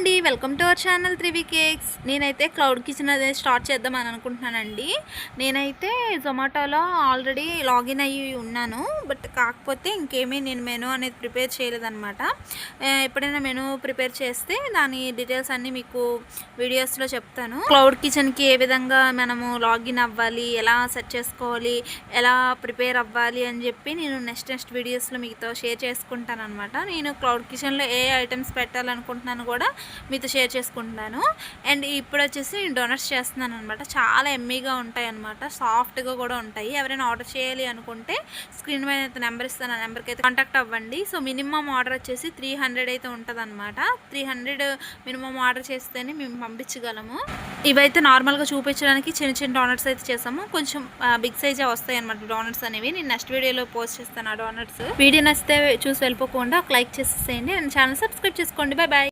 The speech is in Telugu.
అండి, welcome to our channel త్రివి cakes. నేనైతే క్లౌడ్ కిచెన్ అనేది స్టార్ట్ చేద్దామని అనుకుంటున్నానండి. నేనైతే జొమాటోలో ఆల్రెడీ లాగిన్ అయ్యి ఉన్నాను. బట్ కాకపోతే ఇంకేమీ నేను మెనూ అనేది ప్రిపేర్ చేయలేదన్నమాట. ఎప్పుడైనా మెనూ ప్రిపేర్ చేస్తే దాని డీటెయిల్స్ అన్నీ మీకు వీడియోస్లో చెప్తాను. క్లౌడ్ కిచెన్కి ఏ విధంగా మనము లాగిన్ అవ్వాలి, ఎలా సెట్ చేసుకోవాలి, ఎలా ప్రిపేర్ అవ్వాలి అని చెప్పి నేను నెక్స్ట్ వీడియోస్లో మీతో షేర్ చేసుకుంటాను అనమాట. నేను క్లౌడ్ కిచెన్లో ఏ ఐటమ్స్ పెట్టాలనుకుంటున్నాను కూడా మీతో షేర్ చేసుకుంటున్నాను. అండ్ ఇప్పుడు వచ్చేసి డోనట్స్ చేస్తున్నాను అనమాట. చాలా ఎమ్మీగా ఉంటాయి అనమాట, సాఫ్ట్గా కూడా ఉంటాయి. ఎవరైనా ఆర్డర్ చేయాలి అనుకుంటే స్క్రీన్ మీద అయితే నెంబర్ ఇస్తాను, ఆ నెంబర్కి అయితే కాంటాక్ట్ అవ్వండి. సో మినిమం ఆర్డర్ వచ్చేసి 300 అయితే ఉంటుంది అనమాట. 300 మినిమం ఆర్డర్ చేస్తేనే మేము పంపించగలము. ఇవైతే నార్మల్గా చూపించడానికి చిన్న చిన్న డోనట్స్ అయితే చేసాము. కొంచెం బిగ్ సైజే వస్తాయి అనమాట డోనట్స్ అనేవి. నేను నెక్స్ట్ వీడియోలో పోస్ట్ చేస్తాను ఆ డోనట్స్. వీడియో నచ్చితే చూసి వెళ్ళిపోకుండా ఒక లైక్ చేసేసేయండి అండ్ ఛానల్ సబ్స్క్రైబ్ చేసుకోండి. Bye bye.